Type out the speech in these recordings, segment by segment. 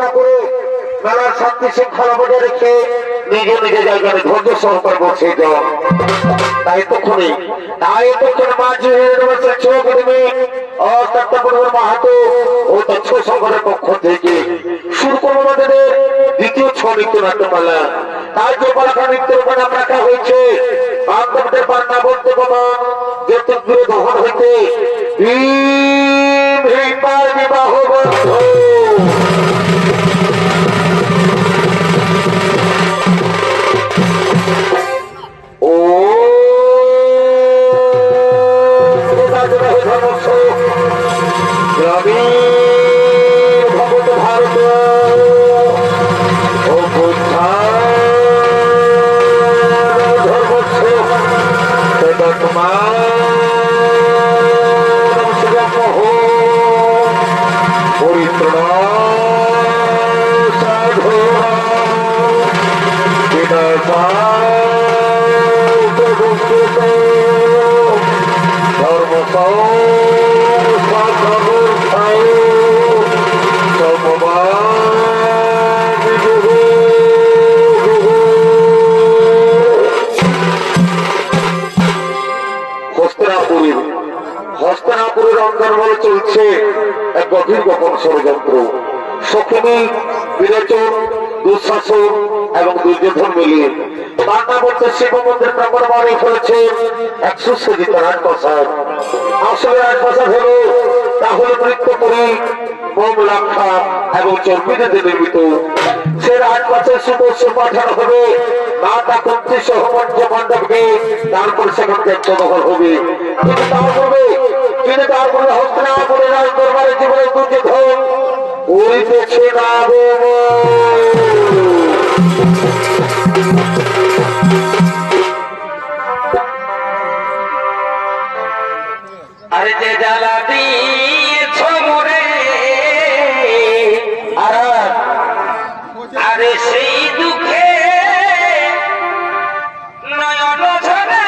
না করে মেলার শান্তি শৃঙ্খলা বজায় রেখে নিজে নিজে জায়গায় ধৈর্য সহকারে বসে যাও। তাই তখন মাঝি চোখ দেবে মাহাতো ও তথ্য সংঘের পক্ষ থেকে শুরু করবো আমাদের দ্বিতীয় নৃত্য নাট্যপালা। তাই যে পালাকা নৃত্যের উপর নাম রাখা হয়েছে বান্ধবদের পান্না বলতে বাবা জ্যোতির্দূরে দহন হইতে বিবাহ বন্ধ। হস্তিনাপুরের অন্তর্বলে চলছে এক গভীর গোপন ষড়যন্ত্র। শকুনি, বিরেচন, দুঃশাসন এবং দুর্যোধন মিলিয়ে পান্নাবর্তে শিব মন্দির প্রাঙ্গণ বানিয়ে ফেলেছে এক সুসজ্জিত রাজপ্রাসাদ। আসলে রাজপ্রাসাদ হলো তাহলে নৃত্যপুরী, মোম লাক্ষা এবং চর্বিদের নির্মিত। সে রাজপ্রাসাদ সুদর্শ পাঠানো হবে মাতা কুন্তি সহ মঞ্চমণ্ডপকে, তারপর সেখান থেকে দখল হবে। কিন্তু তারপরে হস্তিনাপুরে রাজ দরবারে জীবনের দুর্যোধন উড়িতেছে না গো। আরে যে জ্বালা দিয়েছ মোরে, আরে সেই দুঃখে নয়ন ঝরে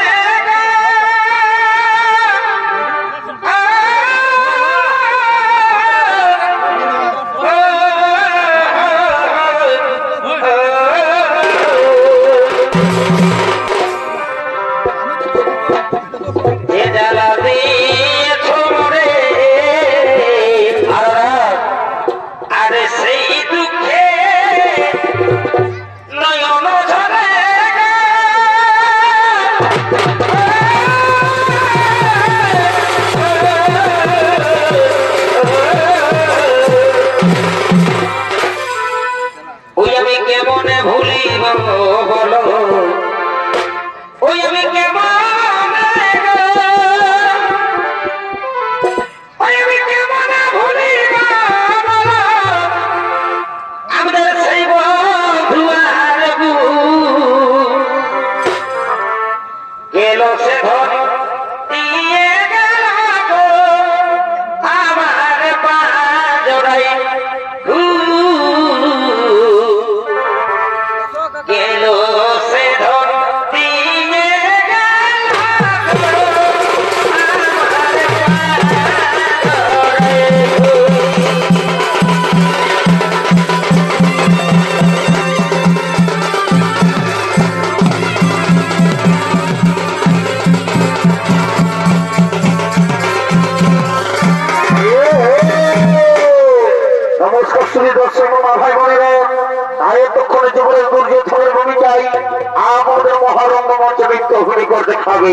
আমাদের মহারঙ্গ মঞ্চে নৃত্য অভিনয় করতে খাবে।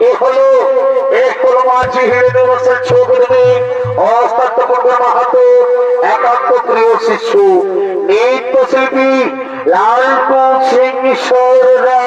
এ হলো মাঝি হিড়ে দেবসের ছবি অস্তাত্মপূর্ণ মাহাতো একান্ত প্রিয় শিশু নৃত্যশিল্পী লালটু সিং সরদার।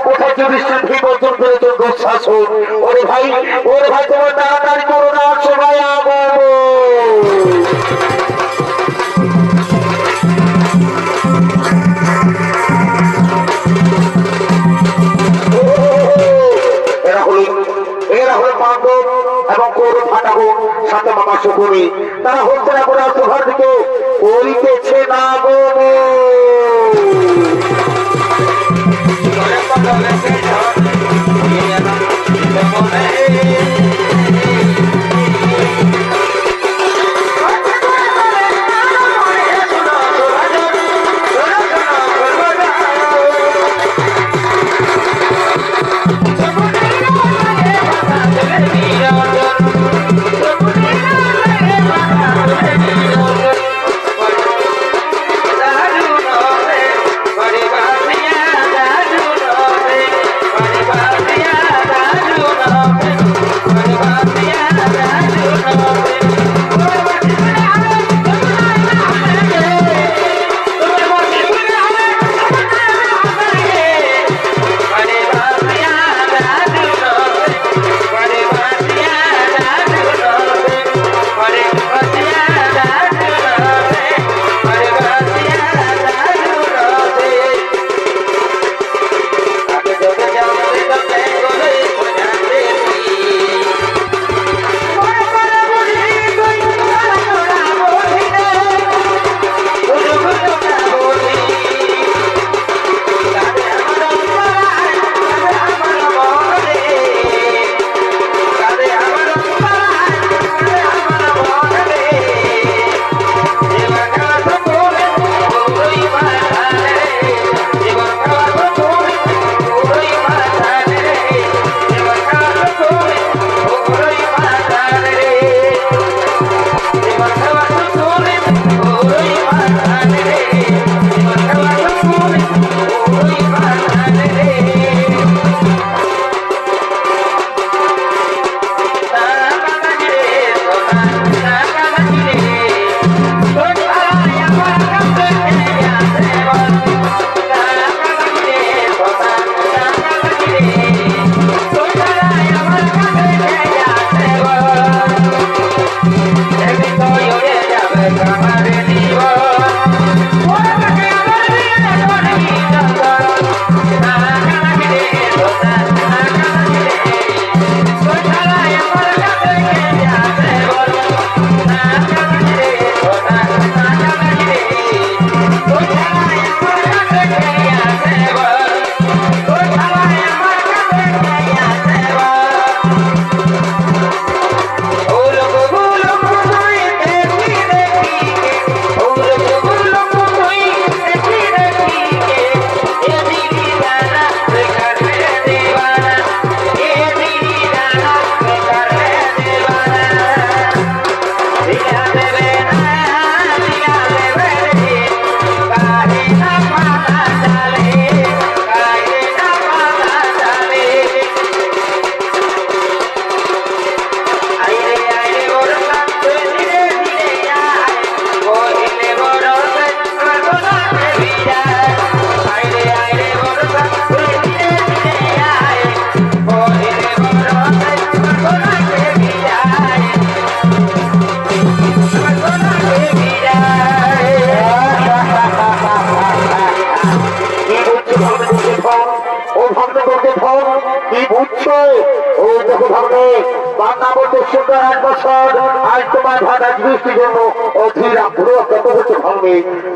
কোথায় যুধিষ্ঠির ভীম অর্জুন করেছেন দুঃশাসন। ওরে ভাই তোমার তাড়াতাড়ি করো না, সবাই আগমন। এরা হলো পাণ্ডব এবং কৌরব ফাটাবো সাথে মামা শকুনি। তারা হচ্ছে না করে সুভার দিকে করিতেছে না গো।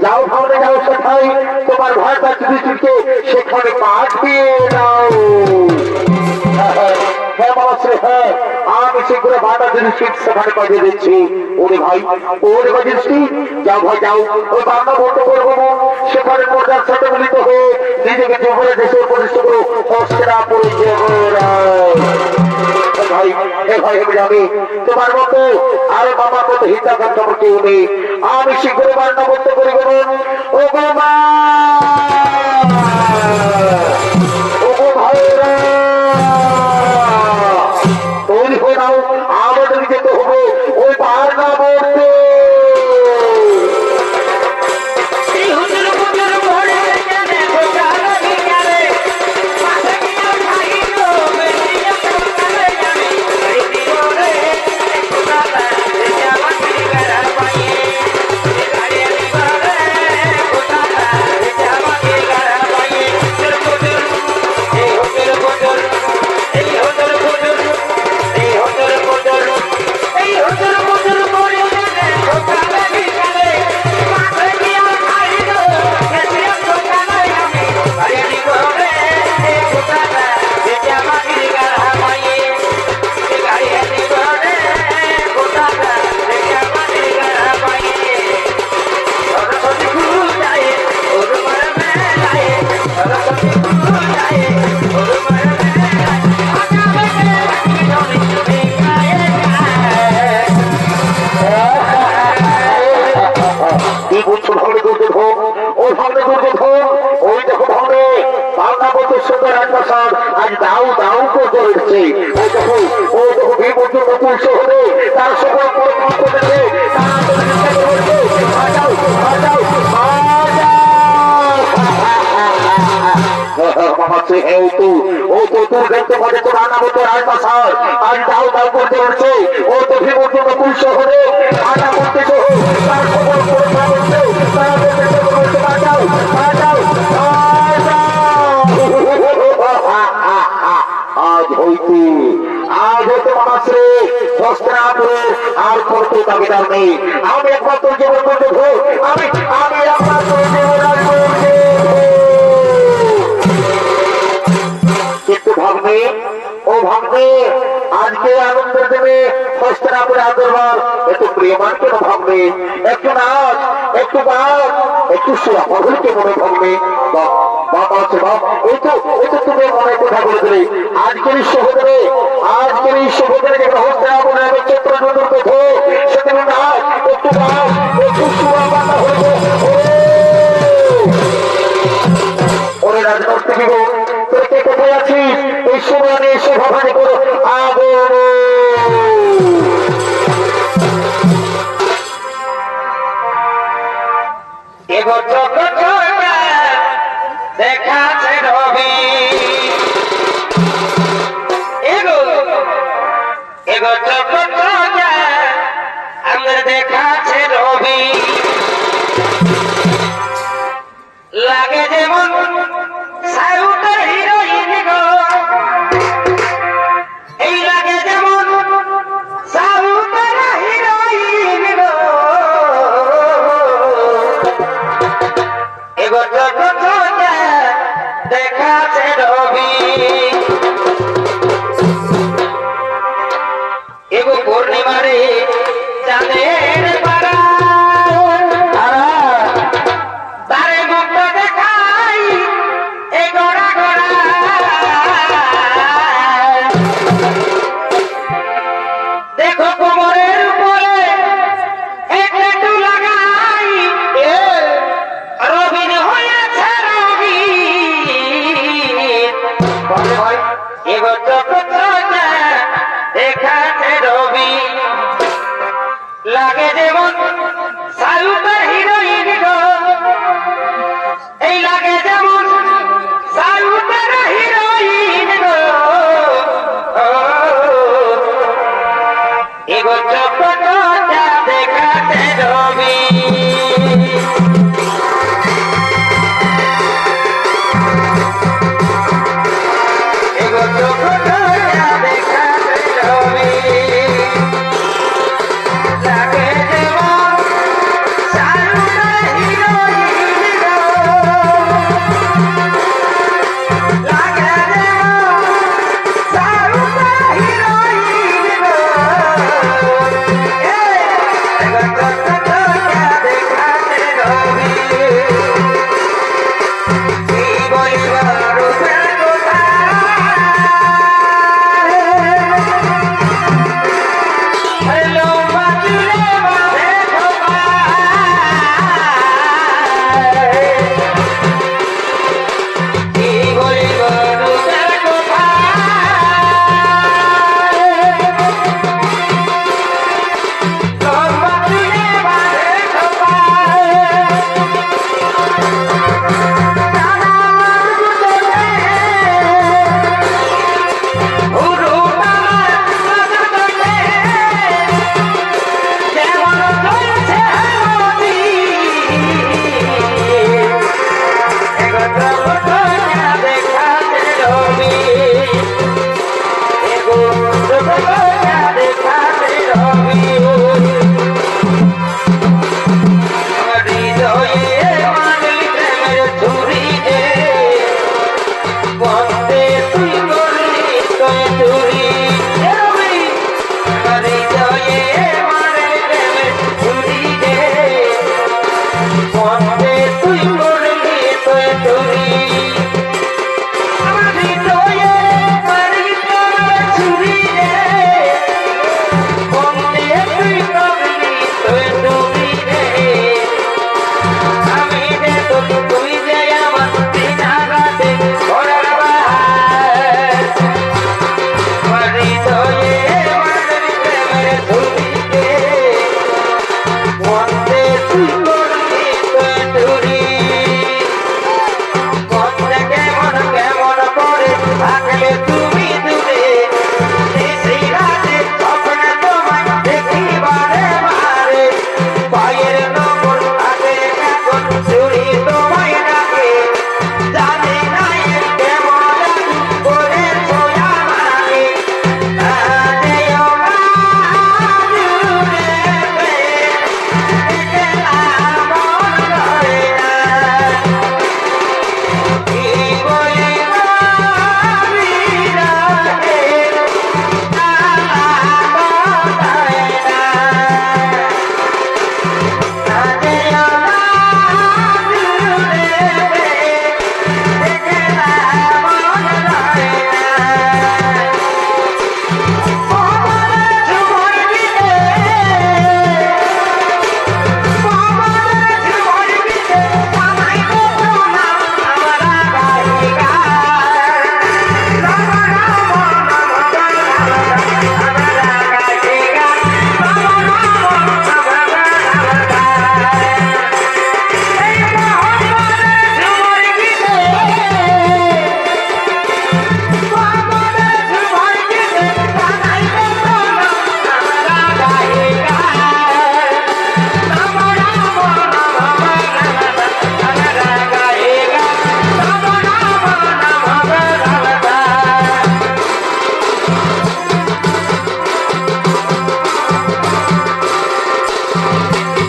যাও ভাবনে যাও সেখানে তোমার ভাষা যুধিষ্ঠিরকে সেখানে পাঠিয়ে দাও। হ্যাঁ মাসে হ্যাঁ আমি সেগুলো ভাষা যুধিষ্ঠির সেখানে পাঠিয়ে দিচ্ছি। ওরে ভাই যুধিষ্ঠির যাও ভাই যাও ওই বাংলা বলতে করবো সেখানে মর্যাদার সাথে মিলিত হয়ে নিজেকে জীবনে দেশে প্রতিষ্ঠা করো। হস্তেরা পরিচয় ভাই আমি তোমার মতো আর বাবার মতো হিতাকাঙ্ক্ষা কেউ নেই। আমি শীঘ্র বান্না করতে করি ও বাবা ও ভাইরা তৈরি হয়ে নাও, আমাদের যেতে হবে ওই বান্না বলতে। Hey! আজ দাও দাও করে উঠছে। ও দেখো বিপর্যয় নতুন শহরে তার সকল পরিমাণ করেছে। আজ দাও দাও করতে উঠছে। ও তো বিপর্যয় নতুন শহরে আটা করতে তার সকল পরিমাণ করছে। আজ হইতে মানুষে হস্তাপুরের আর করতে দাবিদার নেই। আমি একমাত্র জীবন করতে আমি একমাত্র জীবন কিন্তু ভাববে ও ভাববে আজকে আনন্দের দেবে হস্তাপুরে আদরবার একটু প্রিয়মান কেন ভাববে, একটু নাচ একটু গান একটু সুরাপকে মনে ভাববে। বাবা আছে বাপ এই তো তুমি অনেক কথা বলে দিলে। আজকের এই সহোদরে যেটা হস্তাপুরে চৈত্র নতুন কথা সেখানে নাচ একটু গান একটু সুরাপাতা হইবে। ওরে রাজনৈতিক তোর কে কোথায় আছিস? এই সময় নিয়ে শোভাবানি করো আগুন। দেখাছে রবি আমাদের দেখাছে রবি লাগে যেমন সাউথের হিরোইন গো, এই লাগে যেমন সাউথের হিরোইন গো। এগো জগৎ দেখাছে রবি এগো পূর্ণিমারে চাঁদের পাড়া তারে মুক্ত দেখাই এ গোড়া গোড়া দেখো কোমরের উপরে একটু লাগাই রবিন হয়েছে রবি এগো জগৎ দেখাছে রবি লাগে যেমন সাউথের হিরোইন গো, এই লাগে যেমন সাউথের হিরোইন গো। এগো জগৎটা দেখাছে রবি এগো জগৎটা দেখাছে রবি লাগে যেমন সাউথের হিরোইন গো, লাগে যেমন সাউথের হিরোইন গো। এগো জগৎটা দেখাছে রবি এই বলিবার রূপের কথা হ্যালো বাজুলে বাজে খোপা এই বলিবার রূপের কথা সব বাজুলে বাজে খোপা জানা বুঝতে হুরুটা বাজাতে যেমন চলছে নদী এগো জগৎটা দেখাছে রবি এগো জগৎটা দেখাছে রবি হৃদয়ে মানলি প্রেমের ছুরি যে বন্দে তুই করলি তোয় চুরি রবি হৃদয়ে মানলি প্রেমের ছুরি যে বন্দে তুই করলি তোয় চুরি আমার হৃদয়ে মানলি প্রেমের ছুরি যে বন্দে তুই করলি তোয় চুরি রে আমি যে তুই যে আমার দিনারাতে ঘোরার বাহার গেলে তুমি দূরে সেই রাতে স্বপ্ন তোমায় দেখি বারে বারে পায়ের নগর আগে এখন চুরি তোমায় ডাকে জানি না কেমন করে ছোয়া মাকে যেও না দূরে গেলাম মন ধরে না কি বলিব বিরাগে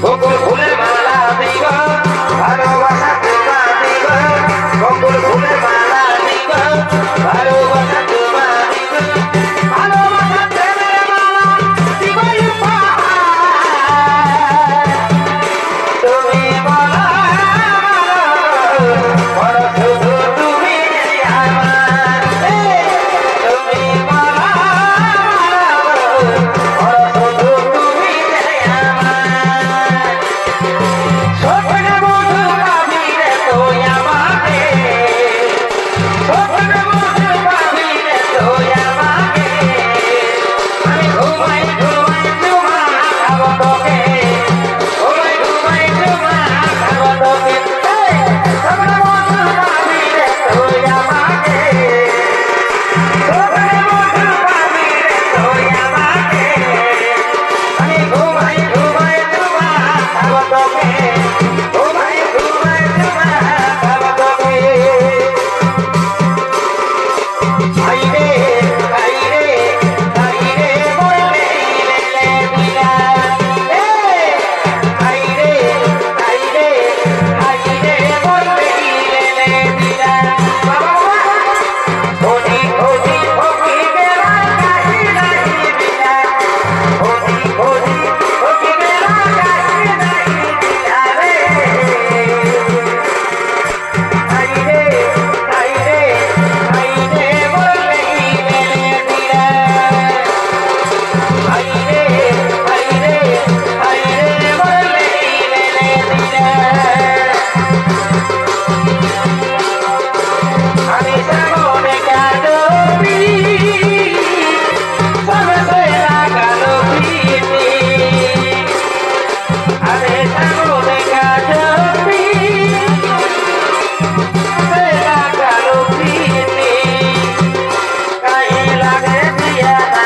বকুল ফুলের মালা দিব ভালোবাসা তোমার দিব বকুল ফুলের মালা দিব ভালোবাসা তোমার দিব ভালোবাসা প্রেমের মালা দিব উপহার তুমি বলো বলো শুধু তুমি আমার তুমি বলো বলো শুধু তুমি আমার স্বপ্ন বধূ ভাবিরে তুই আমাকে স্বপ্ন বধূ ভাবিরে তুই আমাকে আমি ঘুমাই ঘুমাই তোমার খাবো তোকে ঘুমাই ঘুমাই তোমার খাবো তোকে স্বপ্ন বধূ ভাবিরে তুই আমাকে স্বপ্ন বধূ ভাবিরে তুই আমাকে আমি ঘুমাই ঘুমাই তোমার খাবো তোকে ঘুমাই ঘুমাই তোমার খাবো তোকে হাইরে হাইরে হাইরে বললে লেলে দিলা হাইরে হাইরে হাইরে বললে লেলে দিলা বাবা খোঁজি খোঁজি খোঁজি গেলা কাহি নাহি দিলা খোঁজি খোঁজি খোঁজি গেলা কাহি নাহি দিলা রে হাইরে হাইরে হাইরে বললে লেলে দিলা হাইরে হাইরে হাইরে বললে লেলে দিলা আমি সামনে কাটবি সবসে লাগালো পিটি আমি সামনে কাটবি সে লাগালো পিটি কাহে লাগে দিয়া না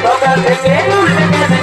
সকাল থেকে উল্টে গেছে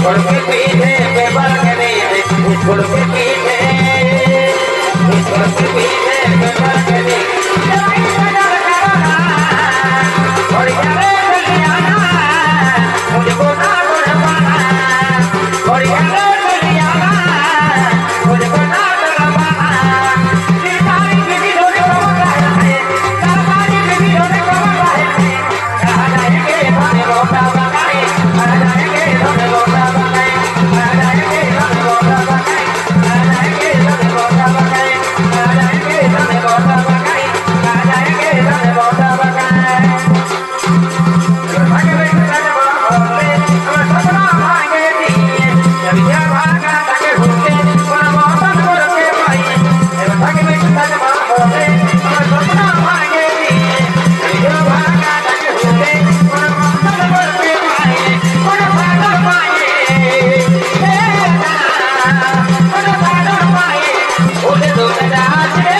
स्कूल के पीछे पेपर के नीचे स्कूल के पीछे पेपर के नीचे और यारे दुनियाना मुझको ना बुलवाना और यारे दुनियाना मुझको ना बुलवाना सरकारी बीवी होने को है सरकारी बीवी होने को है कहा जाएंगे धोने रोटा बनाए कहा जाएंगे धोने रोटा बनाए कहा जाएंगे धोने रोटा बनाए कहा जाएंगे धोने रोटा बनाए कहा जाएंगे धोने रोटा बनाए कहा जाएंगे धोने रोटा बनाए भागे बेटा बोले हम सपना भागे दिए जब ये भागा तके होके कोना मौतन करके पाई भागे बेटा बोले हम सपना भागे दिए जब ये भागा तके होके कोना मौतन करके पाई कोना भागा पाए कोना भागा पाए ओले दो राज रे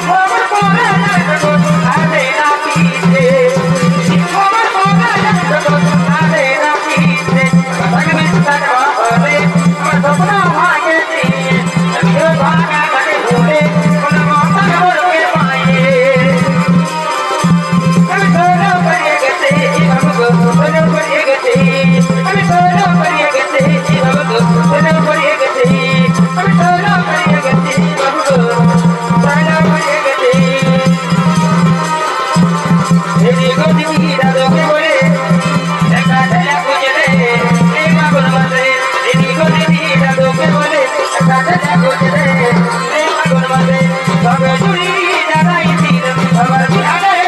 खबर कोना को आदे राती से खबर कोना को आदे राती से भागे बेटा बोले हम सपना भागे दिए जब ये भागा तके होके कोना मौतन करके पाई I'm solo परियगते इवगो solo परियगते I'm solo परियगते इवगो solo परियगते I'm solo परियगते इवगो solo परियगते तेरी गोदी दादो के बोले देखा चला गुजरे प्रेम गुणवते तेरी गोदी दादो के बोले देखा चला गुजरे प्रेम गुणवते सब जुड़ी जगाई तीर खबर बुलाए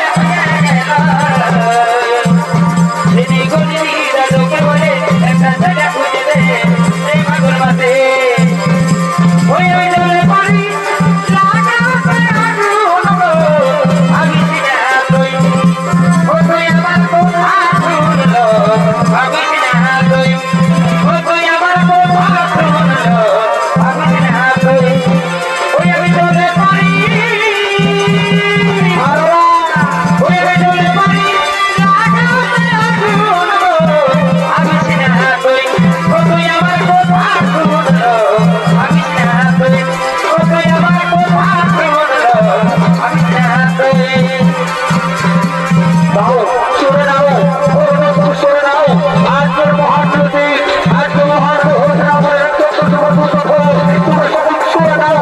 तेरी गोदी दादो के बोले देखा चला गुजरे प्रेम गुणवते ओए ओए डोले पानी लागा पे आगू लो आगी सिना तोई ओ तोय আমার কথা শুনলো ভাবি না তই ও তুই আমার কথা শুনলো ভাবি না তই ওই আমি চলে পারি আল্লাহ ওই আমি চলে পারি লাগাতে শুনলো ভাবি না তই ও তুই আমার কথা শুনলো ভাবি না তই ও তুই আমার কথা শুনলো ভাবি না তই দাও শুনে নাও শুনে নাও আজকের মহান নদী আজকের মহান ঘোষণা করে তোমরা সকল শুনে নাও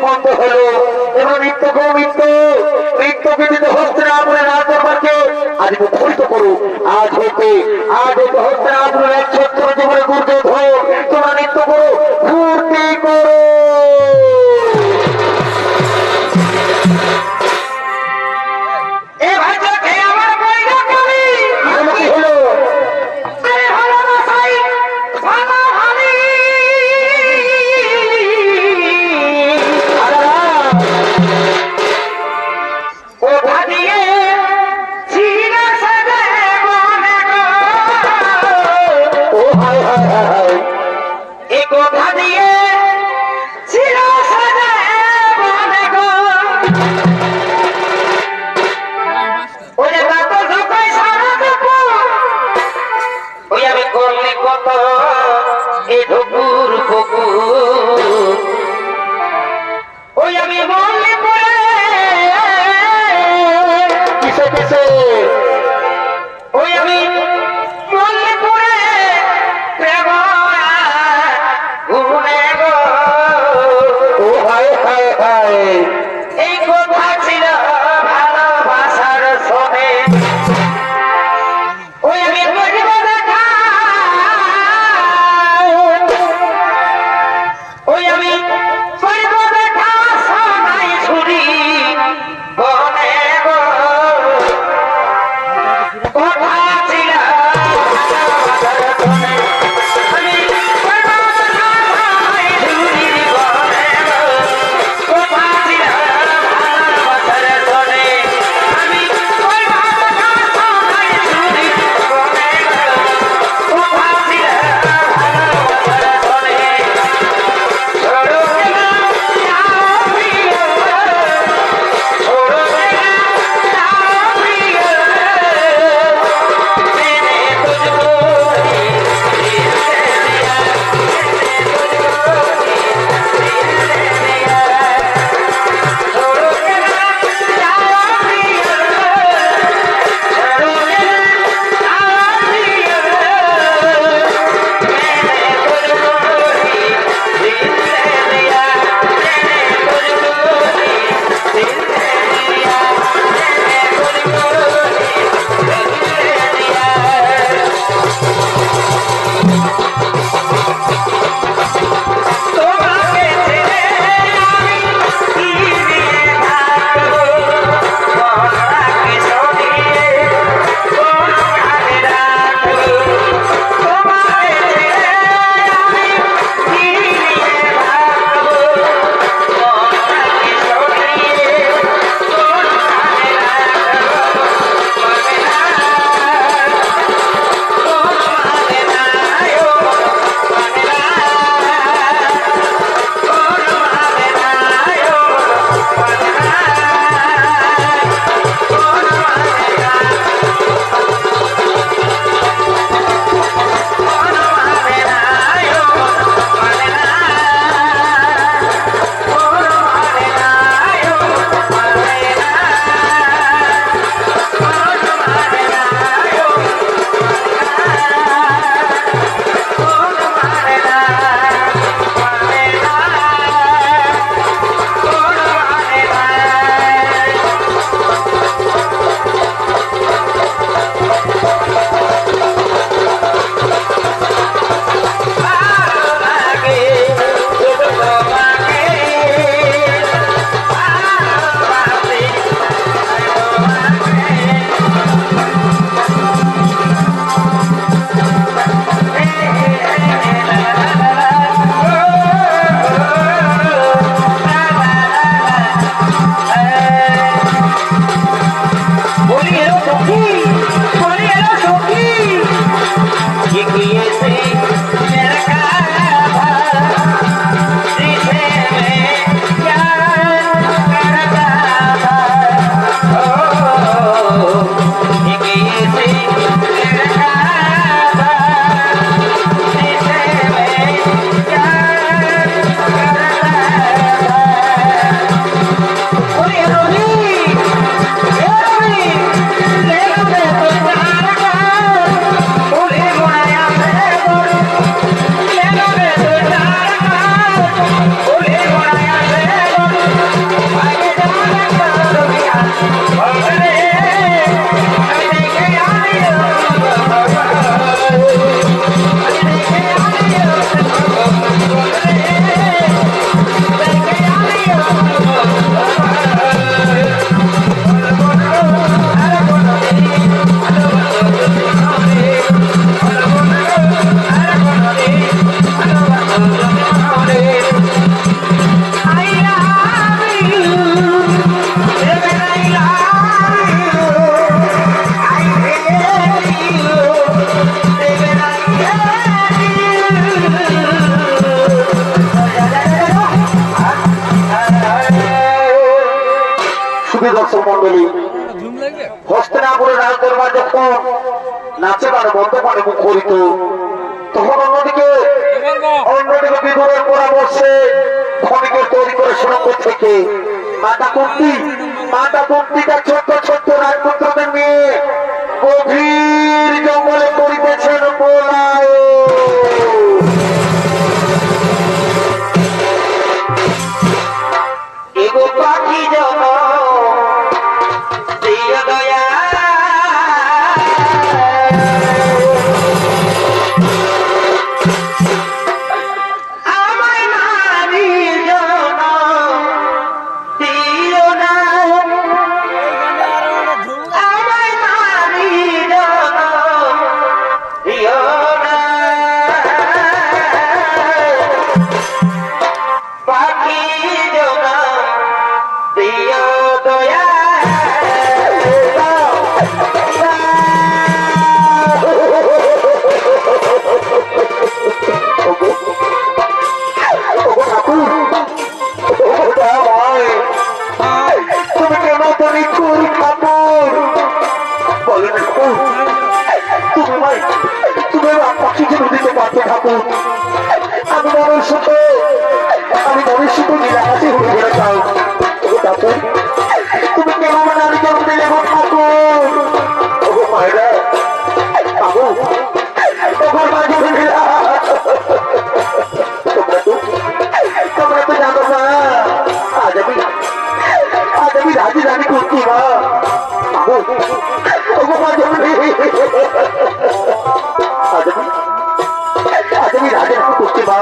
বন্ধ হলো এবং নিত্য গৌমিত্য নৃত্য বিদিত হচ্ছে না আপনার রাজদরবারকে আজ মুখরিত করো আজ হতে হচ্ছে না আপনার এক ছত্র জীবনে গুরুদেব হোক তোমরা নৃত্য করো ফুর্তি করো এই কথা দর্শক মন্ডলী হস্তিনাপুরের রাজদরবার যখন নাচে গানে বর্তমানে মুখরিত, তখন অন্যদিকে বিদুরের পরামর্শে ক্ষণিকের তৈরি করে সুরঙ্গ থেকে মাতা কুন্তিটা ছোট্ট ছোট্ট রাজপুত্রদের নিয়ে গভীর জঙ্গলে করিতেছেন পলায়। এগো পাখি জন দিও দয়া আমায় নারী জন দিও না আমায় নারী জন দিও না পাখি জন দিও দয়া তুমি কেন তুমি খুর ঠাকুর বলেন তুমি ভাই তুমি পাখি যেন দিতে পারতো ঠাকুর। আমি মনের সাথে নিরাকাশে হয়ে ঘুরে যাও ঠাকুর। তুমি কেন আমার নারী জন্ম দিলে গো ঠাকুর? ও মায়েরা বাবু তোমার মা জন্ম দিলা তোমরা তো জানো না আজ আমি রাজি রানী করছি মা বাবু ও মা জন্ম আজ আমি রাজি রানী করছি মা।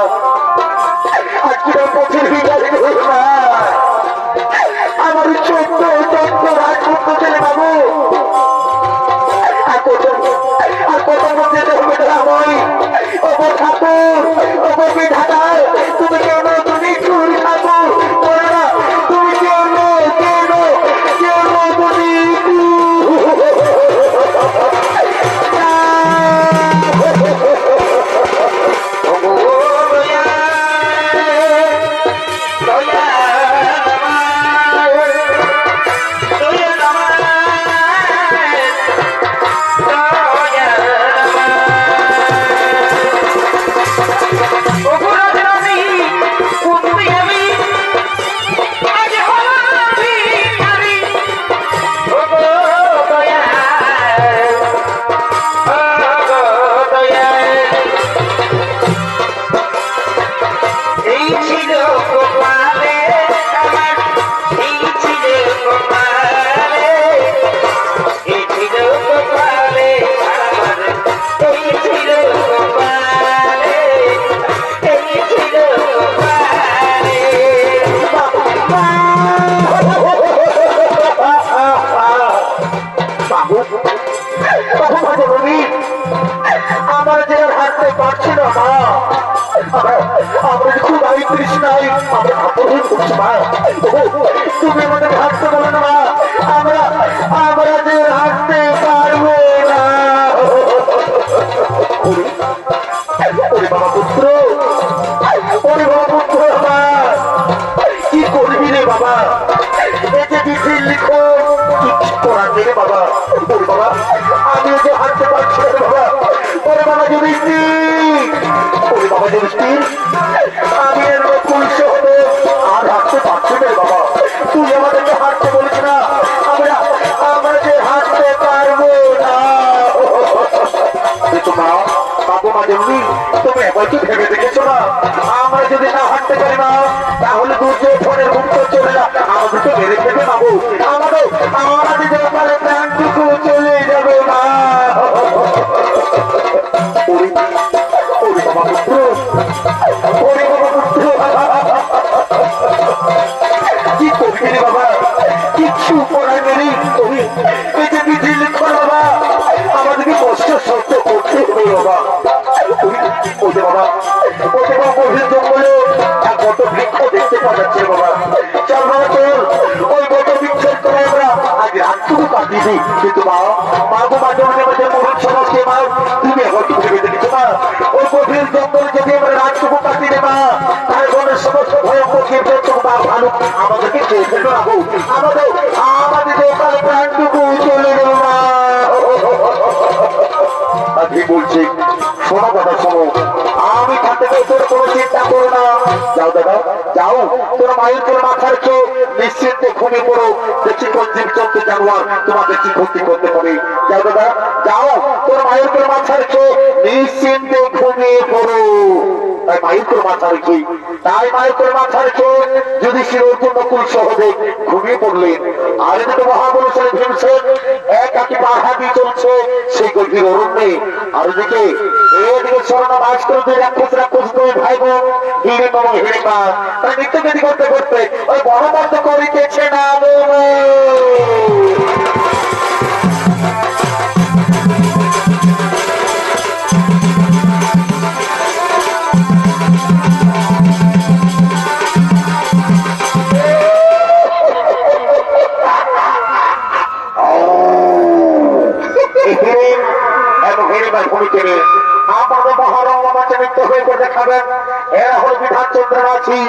আজকে পথের বিকালে মা আমার ছোট্ট ছোট্ট রাজপুত্র ছেলে বাবু আর কত মধ্যে আমি ওপর ঠাকুর ওপর বিধাতার তুমি কেন তুমি চুর ঠাকুর বলো না তুমি কেন আমার যে হাঁটতে পারছি না মা আমরা খুব তৃষ্ণাই তুমি আমাদের হাঁটতে বলো না মা আমরা যে হাঁটতে পারবো না। বাবা পুত্র আমার কি করবি রে বাবা? এতে বিধির লিখো কিছু করার নেই বাবা। বাবা আমি যে হাঁটতে পারছি না বাবা। ওরে বাবা যুধিষ্ঠির আমি এর পুলিশ হবো আর হাঁটতে পারছি না বাবা। তুই আমাদেরকে হাঁটতে বলিস না আমরা যে হাঁটতে পারবো না। মা বাবু মা যেমনি তুমি একবার কি ভেবে দেখেছো না আমরা যদি না হাঁটতে পারি না তাহলে দুর্যোগ ফোনের মুক্ত চলে না আমাদের তো মেরে ফেলে বাবু, আমাদের যে ওপারে প্রাণটুকু চলে যাবে মা। ওরে ওরে বাবা পুত্র, ওরে বাবা পুত্র, কি করবি রে বাবা, কিচ্ছু করার নেই। তুমি এই যে বিধি লিখো বাবা, আমাদেরকে কষ্ট সহ্য করতে হবে বাবা। ওই যে বাবা, ওই যে বাবা গভীর জঙ্গলে এক বট বৃক্ষ দেখতে পাওয়া যাচ্ছে বাবা। চল বাবা চল, ওই বট বৃক্ষের তলায় আমরা আজ রাতটুকু কাটিয়ে দিই। কিন্তু মা, মা গো মাঝে মাঝে মাঝে মরণ সমাজকে মা, তুমি হয়তো ভেবে দেখেছো মা, ওই গভীর জঙ্গলে যদি আমরা রাতটুকু কাটিয়ে দেবা, তাহলে বনের সমস্ত ভয়ঙ্কর জীবজন্তু বা ভালো আমাদেরকে চেয়ে ফেলবে না গো। আমাদের যে ওখানে প্রাণটুকু চলে গেল মা। আজকে বলছি শোনো দাদা শোনো, আমি থাকতে তোর কোনো চিন্তা করো না। যাও দাদা যাও, তোর মায়ের তোর মাথা রেখে নিশ্চিন্তে ঘুমিয়ে পড়ো। দেখি কোন জীবজন্তু জানোয়ার তোমাকে কি ক্ষতি করতে পারে। যাও দাদা যাও, তোর মায়ের তোর মাথা রেখে নিশ্চিন্তে ঘুমিয়ে পড়ো। তাই মায়ের তোর মাথা রেখে, তাই মায়ের তোর মাথা রেখে যদি শিরোর্জুন নকুল সহজে ঘুমিয়ে পড়লেন। আর এদিকে মহাবলেশ্বরী ভীমসেন একাকি বাধা দিয়ে চলছে সেই গভীর অরণ্যে। আর এদিকে স্মরণা বাস করে দুই রাক্ষস দুই ভাই বোন হিড়িম্বা এবং হিড়িম্বা তারা নৃত্যগতি করতে করতে ওই বনবদ্ধ করিতেছে না। আমাদের মহারঙ্গমাচে নৃত্য হয়ে করে দেখাবেন। এরা হল বিধান চন্দ্র মাঝি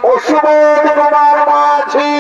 ও সুবোধ কুমার মাঝি।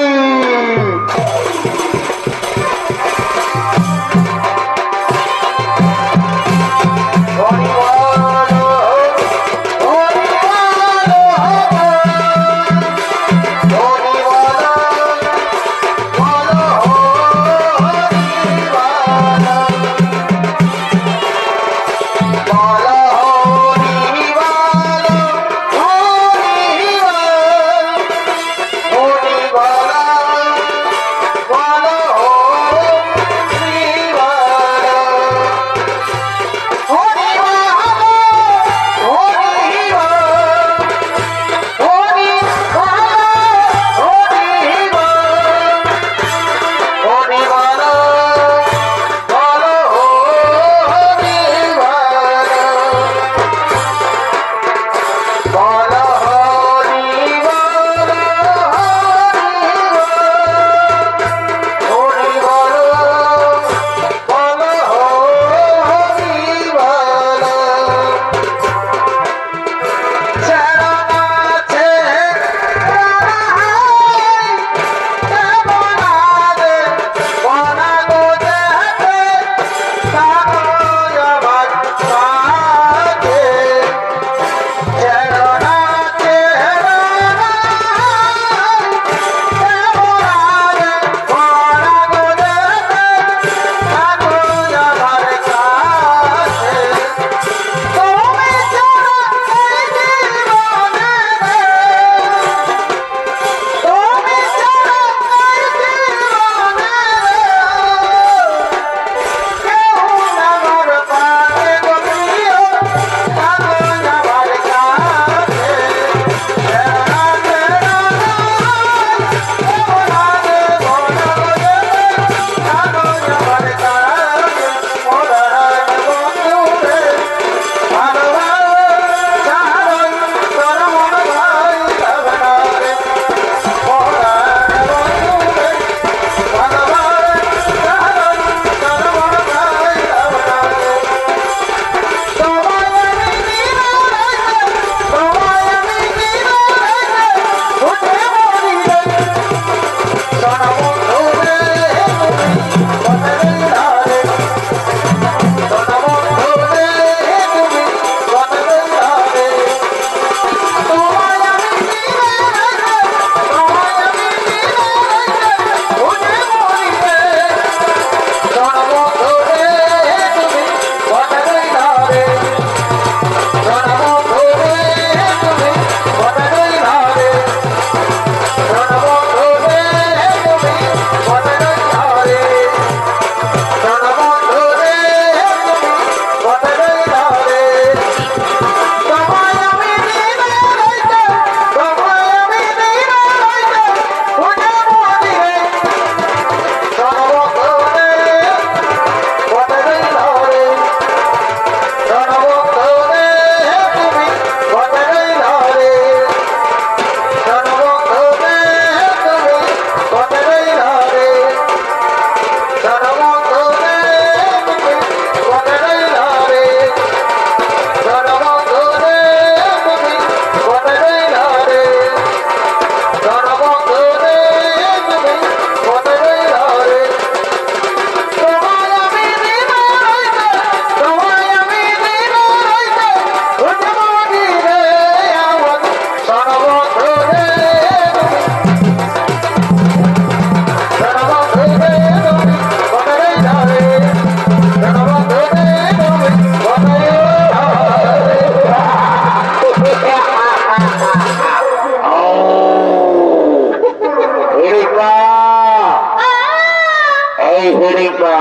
হিড়িম্বা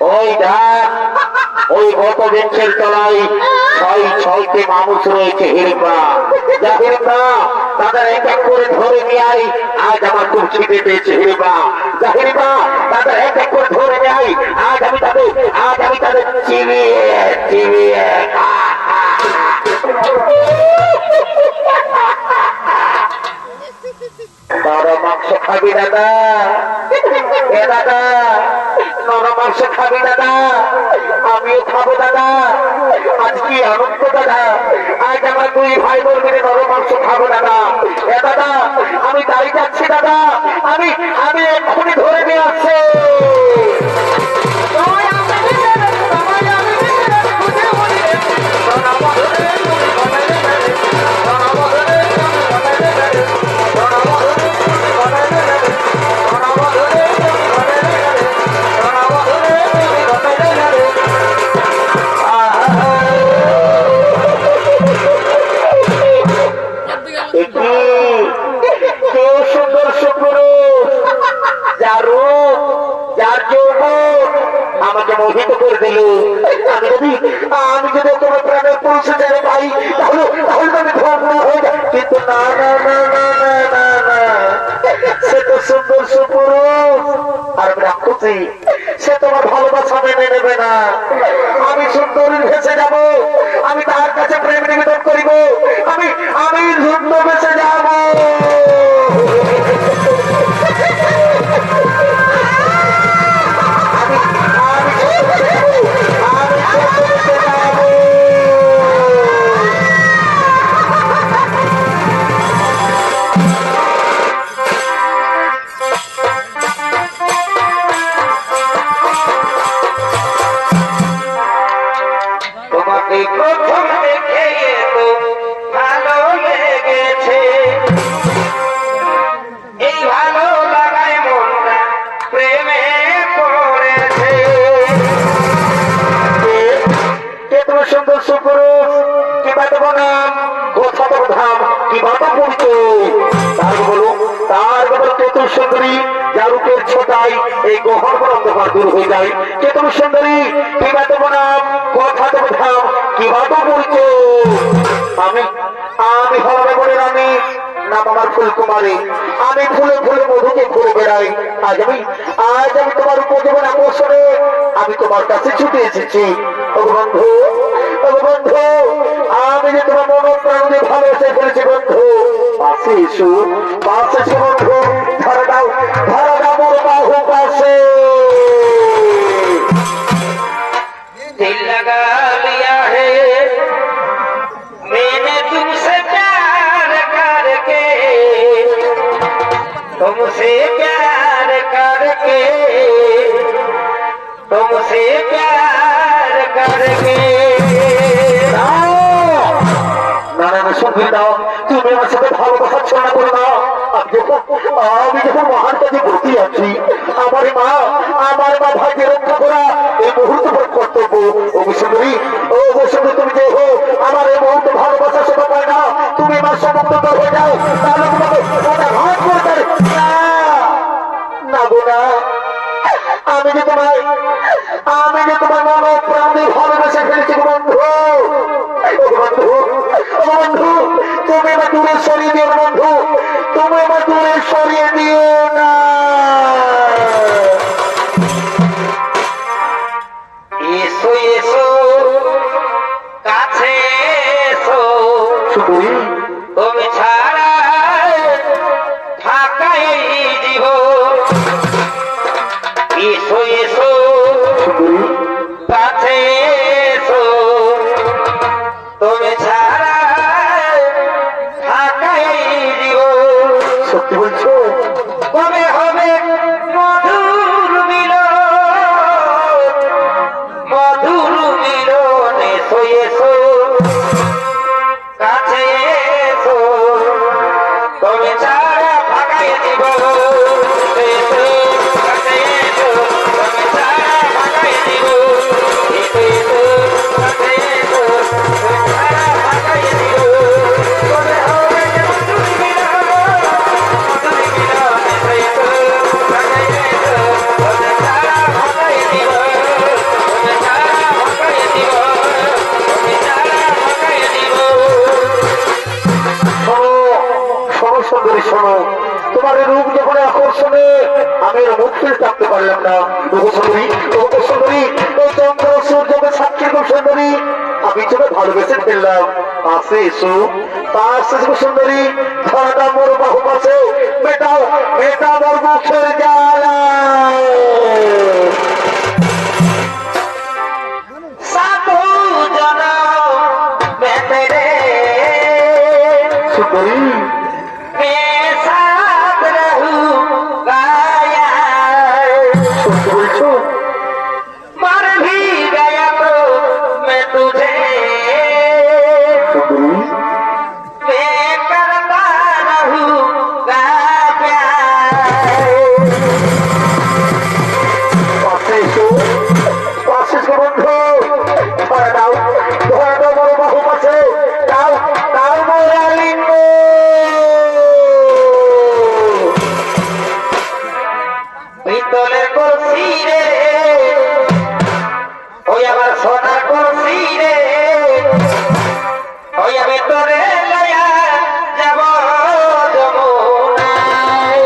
ওই দেখ ওই গত বেঞ্চের তলায় ছয়টি মানুষ রয়েছে হিড়িম্বা যা হিড়িম্বা তাদের এক এক করে ধরে নিয়ে আই আজ আমার খুব খিদে পেয়েছে হিড়িম্বা যা হিড়িম্বা তাদের এক এক করে ধরে নিয়ে আই আজ আমি তাদের চিবিয়ে নরম মাংস খাবি দাদা এ দাদা নরম মাংস খাবি দাদা আমিও খাবো দাদা আজ কি আনন্দ দাদা আজ আমার দুই ভাই বোন মিলে নরম মাংস খাবো দাদা এ দাদা আমি দাঁড়িয়ে যাচ্ছি দাদা আমি এক্ষুনি ধরে নিয়ে আসছে আমাকে মোহিত করে দিল আমি যদি তোমার প্রাণের পৌঁছে যাবে ভাই তাহলে আমি ধন্য হয়ে যাই কিন্তু না না না না না না না সে তো সুন্দর সুপুরুষ আর আমি রাক্ষসী সে তোমার ভালোবাসা মেনে নেবে না আমি সুন্দরী ভেসে যাব আমি তার কাছে প্রেম নিবেদন করিব আমি সুন্দর ভেসে যাব সুন্দরী জারুকের ছোটাই এই গহর অন্ধকার দূর হয়ে যায় কে তুমি সুন্দরী কিবা দেবো নাম কথা দেবো ধাম কিভাবে পরিচয় আমি হলাম বলে রানী নাম আমার ফুলকুমারী আমি ফুলে ফুলে মধুকে ঘুরে বেড়াই আজ আমি তোমার উপজীবন আকর্ষণে আমি তোমার কাছে ছুটে এসেছি বন্ধু বন্ধু আমি যে তোমার মন প্রাণ দিয়ে ভালোবেসে ফেলেছি বন্ধু পাশে এসো বন্ধু ধরে দাও মোর বাহু পাশে दिल लगा लिया है मैंने तुमसे प्यार करके तुमसे प्यार करके সুখী দাও তুমি আমার সাথে ভালোবাসার ছড়া করে না আমি যখন মহান কাজে ভর্তি আছি আমার মা ভাইকে রক্ষা করা এই মুহূর্ত কর্তব্য অবশ্যই তুমি যে হো আমার এই মুহূর্তে ভালোবাসা সেবা পায় না তুমি আমার সমর্থন হয়ে যাও তাহলে তোমাকে হাত করে না গো না আমি যে তোমার মন প্রাণে ভালোবেসে ফেলেছি বন্ধু বন্ধু তুমি আমার দূরে সরিয়ে দিও বন্ধু তুমি আমার দূরে সরিয়ে দিও না এসো এসো কাছে এসো তুমি ছাড়া থাকাই জীবন এসো এসো কাছে এসো তুমি ছাড়া থাকাই জীবন সত্যি বলছো কবে আমি ওর মুখ ফিরে থাকতে পারলাম না। ওগো সুন্দরী, ওগো সুন্দরী, ও চন্দ্র সূর্যকে সাক্ষী গো সুন্দরী, আমি তোকে ভালোবেসে ফেললাম। পাশে এসো, পাশে এসো সুন্দরী, ধরাটা মোর বাহু পাশে, মেটাও মেটাও মোর মুখের জ্বালা। সাধু জন বেতেরে সুন্দরী साथ रहूंगाया সত্যি বলছো? मर भी गया तो मैं तुझे সুন্দরী मैं करता रहूंगा प्यार পাশে এসো, পাশে এসো বন্ধু, ধরে দাও, ধরে দাও মোর বাহু পাশে, দাও দাও মোর আলিঙ্গ। পিতলের কলসি রে ওই আমার সোনার কলসি রে ওই আমি তোরে লয়া যাব যমুনায়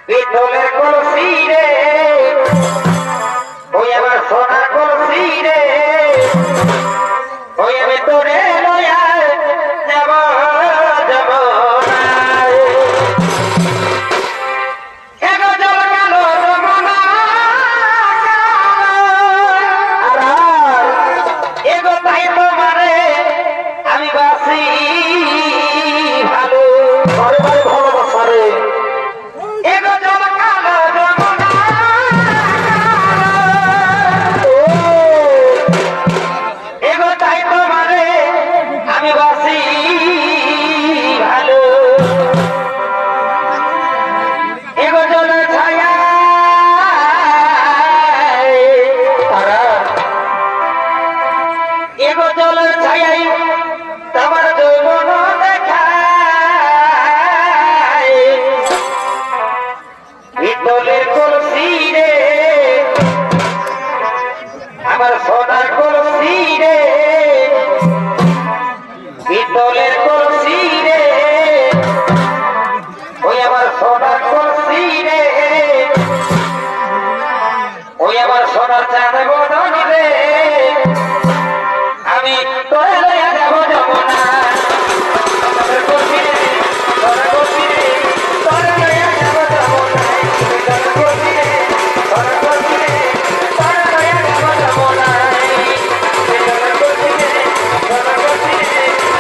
পিতলের কলসি রে ওই আমার সোনার কলসি রে ওই আমি তোরে লয়া যাব যমুনায় এগো জল গেল যমুনা এগো তাই তোমারে আমি বাসি ভালো বারে বারে ভালোবাসা রে, এগো জল গেল যমুনা এগো তাই তোমারে আমি বাসি ভালো এগো জল ছায়া তারা এগো জল ছায়াই তোমার যৌবন দেখায় পিতলের কলসি রে আমার সোনার কলসি রে পিতলের কলসি রে ওই আমার সোনার কলসি রে ওই আমার সোনার চাঁদ বদন রে আমি তোরে লইয়া যাব যমুনা তোর কলসি রে তোর কলসি রে তোরে লইয়া যাব যমুনা তোর কলসি রে তোর কলসি রে তোরে লইয়া যাব যমুনা তোর কলসি রে তোর কলসি রে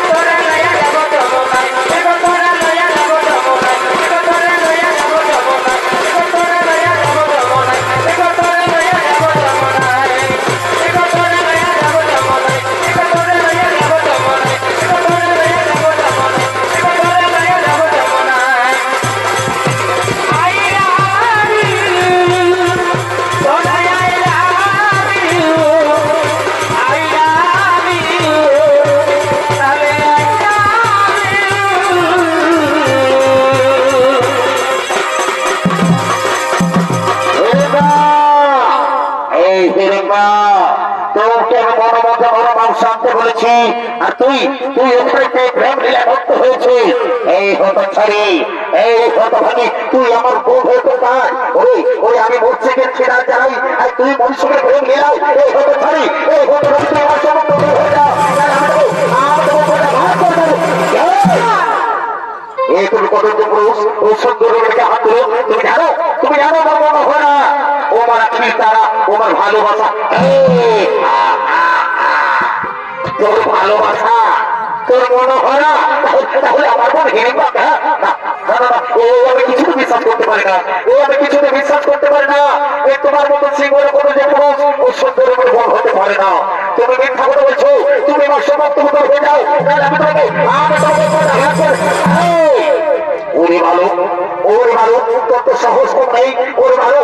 তোরে লইয়া যাব যমুনা এগো তোরে লইয়া যাব যমুনা এগো তোরে লইয়া যাব যমুনা এগো তোরে লইয়া যাব যমুনা এগো তোরে লইয়া যাব যমুনা এগো তোরে লইয়া যাব যমুনা এগো তোরে লইয়া যাব যমুনা এগো তোরে লইয়া যাব যমুনা এগো তোরে লইয়া যাব যমুনা I love you সোনা I love you I love you তবে I love you এই হিরম্বা, তোকে আমি মনে মধ্যে মনোমান শান্তি বলেছি, আর তুই তুই ওখানে প্রেম লীলা ভক্ত হয়েছিস। এই হত ছাড়ি, এই হত ভানি, তুই আমার বউ হতে পার। ওই ওই আমি মসজিদে ছিড়া যাই, আর তুই মনুষ্যকে প্রেম লীলাও। এই হত ছাড়ি, এই হত ভানি, তুই আমার সঙ্গে বউ হয়ে যা। এই তুমি কতজন পুরুষ ও সুন্দর মেয়েকে হাত তুলো, তুমি জানো আমার মনে হয় না ও আমার আখি তারা, ও আমার ভালোবাসা। তোর ভালোবাসা তোর মনে হয় না, তাহলে আমার মন হেরে পাবে। ও আমি কিছুতে বিশ্বাস করতে পারি না, ও আমি কিছুতে বিশ্বাস করতে পারি না। এই তোমার মতো সিংহের কোনো যে পুরুষ ও সুন্দর করে বল হতে পারে না। তুমি মিথ্যা কথা বলছো, তুমি আমার সমস্ত উত্তর হয়ে যাও, তাহলে আমি তোমাকে ওরে ভালো, ওরে ভালো, তোর তো সাহস কম নেই। ওরে ভালো,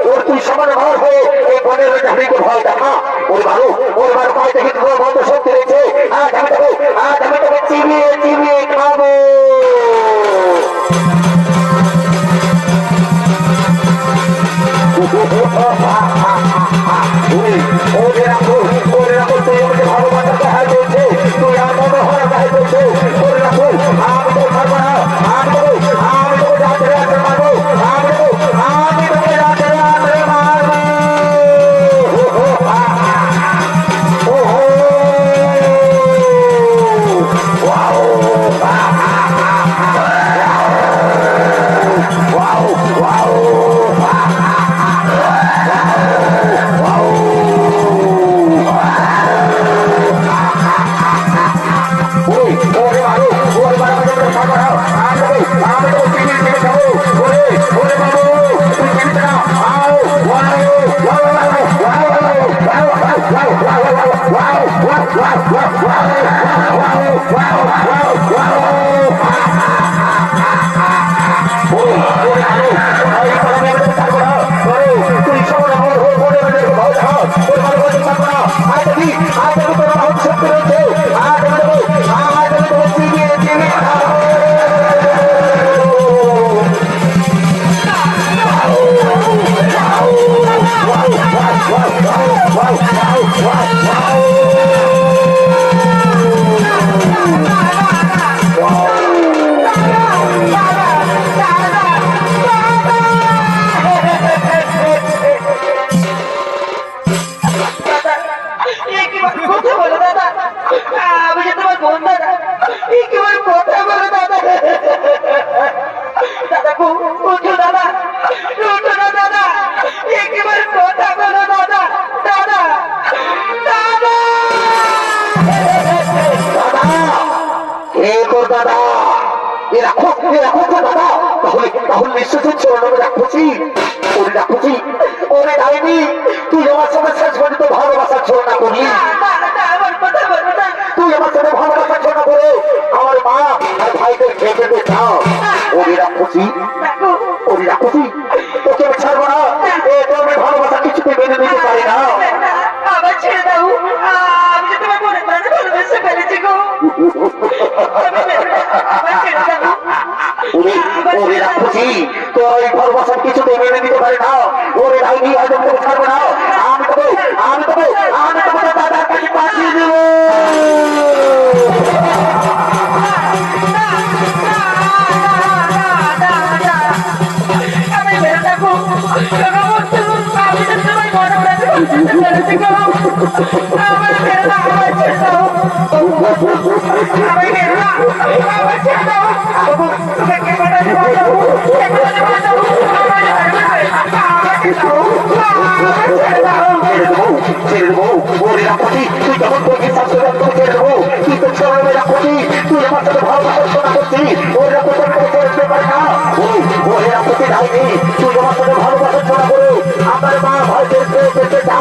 ওর তুই সমান ঘর হয়ে এই বনের ঝাড়িকে ভয় দেখা। ওরে ভালো, ওরে ভালো, পায়ে দেখে তোমার বন্ধ শক্তি রয়েছে। আজ আমি তোকে চিবিয়ে চিবিয়ে খাবো। ওরে রাখো, তুই আমাকে ভালোবাসা দেখা চলছে, তুই আমার মনে হয় দেখা চলছে। ওরে রাখো, আমি তো ছাড়বো না, আমি তো যাতে কথা বলো দাদা, আমি যে তোমার বোন দাদা, একেবারে কথা বলো দাদা। দাদা উঠো দাদা, উঠো না দাদা, একেবারে কথা বলো দাদা। দাদা দাদা কে তোর দাদা? এরকম তো দাদা, তাহলে তাহলে নিশ্চয় তুই চোর নামে রাখছি। ওরে রাখছি, ওরে ডাইনি, তুই আমার সাথে শেষ পর্যন্ত ভালোবাসার ছলনা করলি। আমার কথা বলো দাদা। তুই আমার সাথে ভালোবাসার ছলনা করে আমার মা আর ভাইদের খেয়ে খেতে চাও। ওরে রাখছি, ওরে রাখছি, তোকে আমি ছাড়বো না। এ তো আমি ভালোবাসা কিছুতে মেনে নিতে পারি না। আবার ছেড়ে দাও, আমি যে তোমার মনে প্রাণে ভালোবেসে ফেলেছি গো। আবার ছেড়ে দাও। ওরে রাখছি, তোর ওই ভালোবাসার কিছুতে মেনে নিতে পারি না। ওরে ডাইনি, আজ আমি তোকে ছাড়বো না। আমি তোকে দাদার কাছে পাঠিয়ে দেবো। আমি বেরো দেখো, আমি যে তোমার মনে প্রাণে ভালোবেসে ফেলেছি গো। আমার বেরো না, আমার ছেড়ে দাও। আমি বেরো না, আমার ছেড়ে দাও। তুমি কে পাঠাতে পারো? কে পাঠাতে পারো? আমার ছেড়ে দাও, আমার ছেড়ে দাও। ছেড়ে দেবো। ওরে রাখছি, তুই কেমন করবি শাশুড়ি ছেড়ে দেবো। তুই তো ছেড়ে রাখছি, তুই আমার সাথে ভালোবাসার ছলনা করছিস। ওরে রাখছি, ছেড়ে দিতে পারি না। ওরে রাখছি ডাইনি, তুই আমার সাথে ভালোবাসার ছলনা করে আমার মা ভাইদের খেয়ে পেতে যা।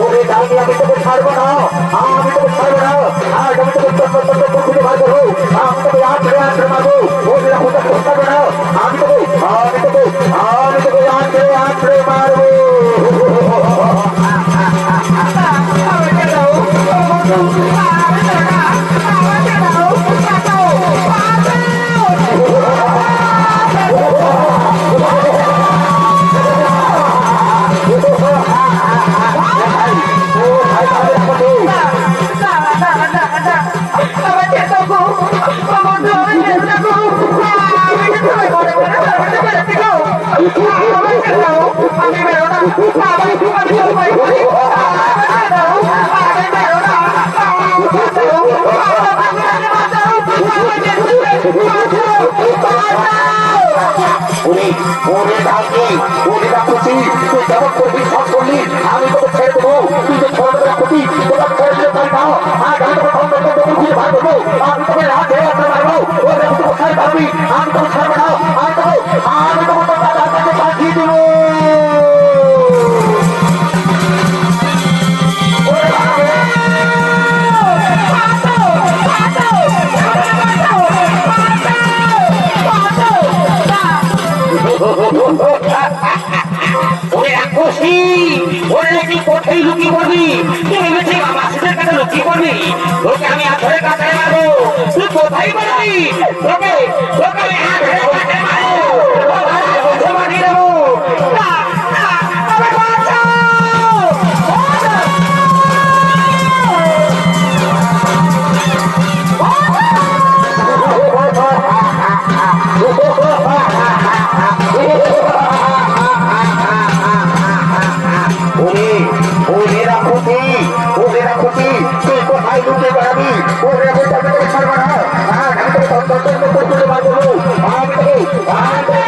ওরে ডাইনি, আমি তোকে ছাড়বো না। আমি তোকে ছাড়বো না। আজ আমি তোকে খুঁজে বার করবো। আমি তোকে আঁচড়ে মারবো। ওরে রাখছি, ছাড়বো না। আমি তোকে আঁচড়ে মারবো। ওরে ডাকি, ওরে রাখছি, তুই কেমন করবি সব করলি। আমি তোকে ছেড়ে দেবো। তুই তো ছেড়ে রাখছি, তোকে ছেড়ে দিতে পারি না। আজ আমি তোকে খুঁজে বার করবো। আমি তোকে রাতে মারবো। ওরে আমি তোকে ছাড় পারবি। আমি তোকে ছাড়বো না। আমি তোকে তোর দাদার কাছে পাঠিয়ে দেবো। ওরে রাক্ষসী, ওরে নাকি কোথায় লুকি করবি? তুই ভেবেছি আমার শেষের কাছে লুকি করবি? তোকে আমি হাতের কাছে মারবো। তুই কোথায় বলবি? তোকে আমি হাতের কাছে মারবো। মারিয়ে দেবো। আমাকে বাঁচাও। ওরে রাখছি, তুই কোথায় লুকিয়ে বেড়াবি? ওরে আমি তোকে ছাড়বো না। আমি তোকে খুঁজে বার করবো। আমি তোকে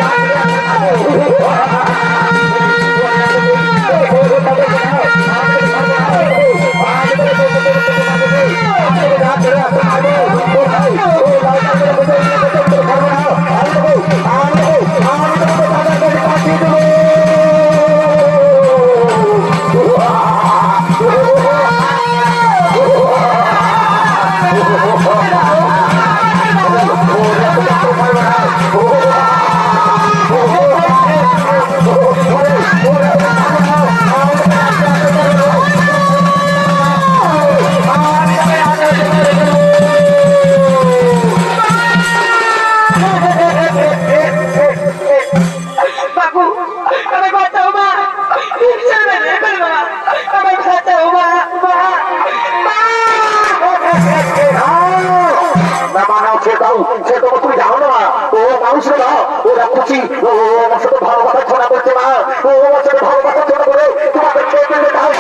খুশি ও আমার সাথে ভালোবাসা ছড়া করছে না ও আমার সাথে ভালোবাসা ছড়া করে তোমাদের খেয়ে ফেলে দাও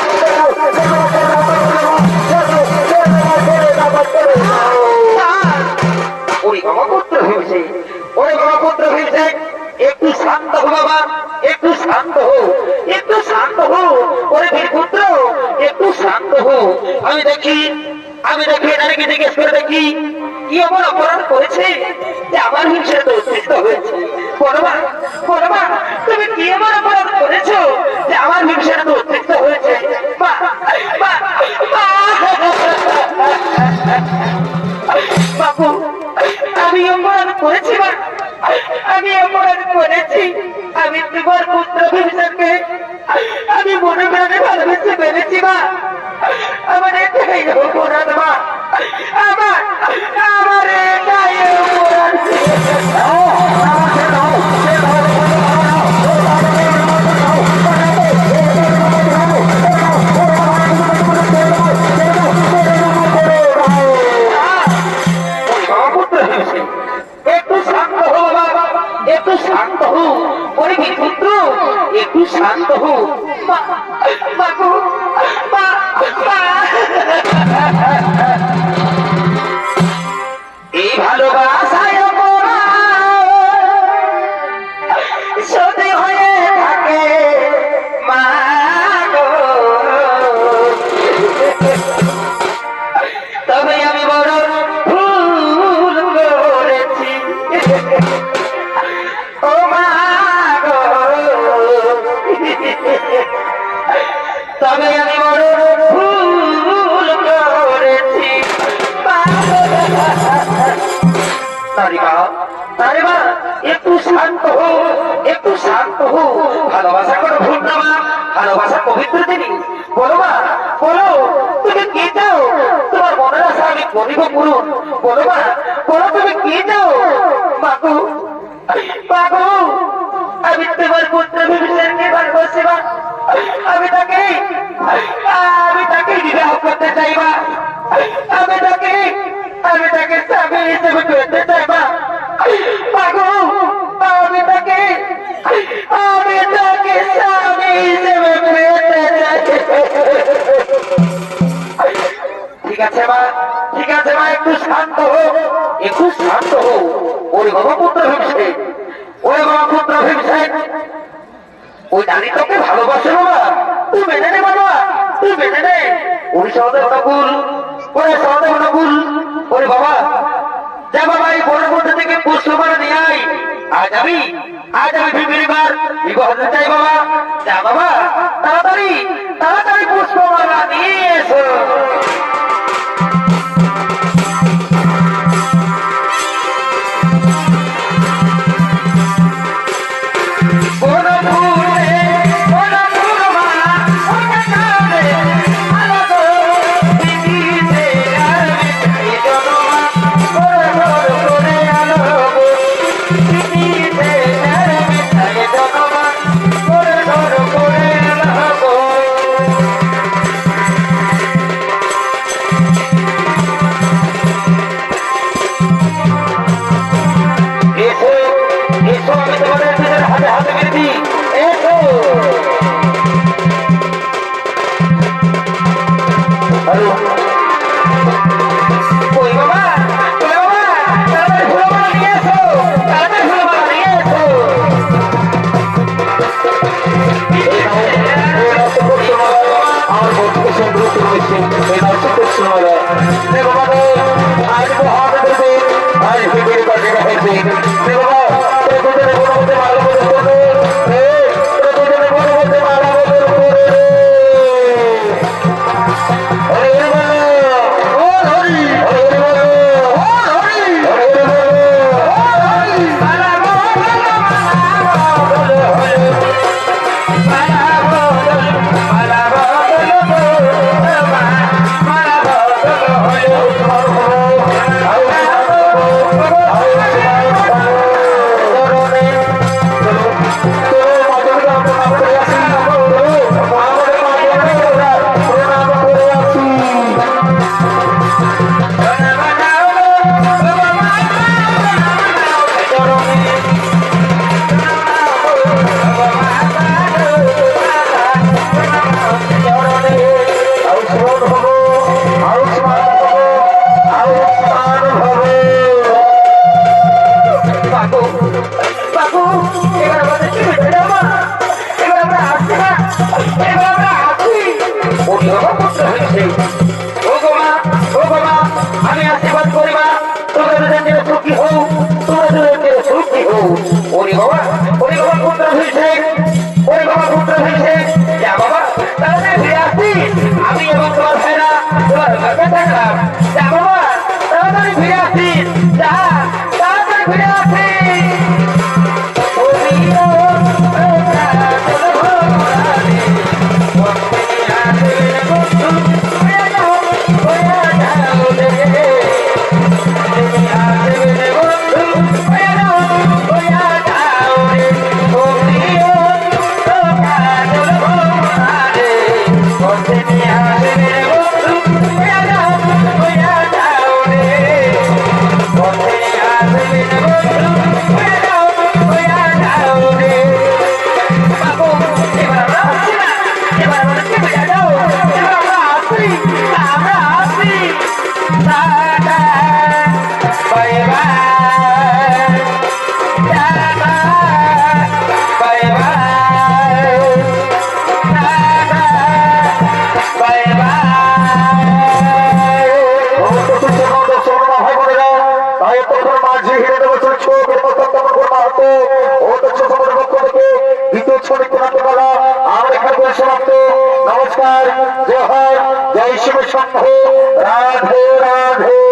ওই ব্রহ্মপুত্র ভেবেছে ওই ব্রহ্মপুত্র ভেবেছে একটু শান্ত হো বাবা একটু শান্ত হো একটু শান্ত হো ওরে বীরপুত্র একটু শান্ত হো আমি দেখি এনাকে জিজ্ঞেস করে দেখি কি এমন অপরাধ করেছে যে আমার হিংসে তো উত্তেজিত হয়েছে বড়মা তুমি কি এমন অপরাধ করেছো যে আমার হিংসে তো উত্তেজিত হয়েছে মা মা মা বাবু আমি অপরাধ করেছি মা আমি অপরাধ করেছি আমি তোমার পুত্র ভীষণকে আমি মনে প্রাণে ভালোবেসে ফেলেছি মা আমার এটাই অপরাধ মা আমার এটাই অপরাধ একটু শান্ত হো বাবা একটু শান্ত হো ওরে বীরপুত্র একটু শান্ত হো এই ভালোবাসায় সদে হয়ে থাকে মা গো তবে আমি বড় ভুল করেছি ও মা গো তবে আমি বড় ভুল করেছি তারিমা একটু শান্ত হো ভালোবাসা কোনো ভুল না মা ভালোবাসা পবিত্র জিনিস বলো মা বলো তুমি কি চাও তোমার মনের আশা আমি করিব পূরণ বলো মা বলো তুমি কি চাও মাগো আমি তোমার পুত্র বিভীষণকে ভালোবাসি মা আমি তাকে বিবাহ করতে চাই মা আমি তাকে স্বামী হিসেবে করতে চাই মা মাগো আমি তাকে স্বামী হিসেবে পেতে চাই ঠিক আছে মা একটু শান্ত হো ওই ব্রহ্মপুত্র ভীমসেন ওই নারী তোকে ভালোবাসে বাবা তুই মেনে নে বাবা তুই মেনে নে ওই সহদেব অনুকূল ওরে বাবা যা বাবা এই বড় মধ্যে থেকে পুষ্পমালা নিয়ে আয় আজ আমি বিবাহ বিবাহতে চাই বাবা যা বাবা তাড়াতাড়ি পুষ্পমালা নিয়ে এসো এবার আমাদের কি হয়ে যাবো এবার আমরা আসছি না এবার আমরা আসছি ওই বাবা পুত্র হয়েছে ও বাবা আমি আশীর্বাদ করি মা তোমরা দুজন সুখী হও তোমরা দুজন সুখী হও ওরে বাবা পুত্র হয়েছে ওরে বাবা পুত্র হয়েছে যা বাবা তাহলে ফিরে আসছি আমি এবং তোমার ভাইরা তোমার ঘরে থাকলাম যা বাবা তাড়াতাড়ি ফিরে আসছি যা তাড়াতাড়ি ফিরে আসছি नमस्कार जय हर जय शिव शंभो राधे राधे।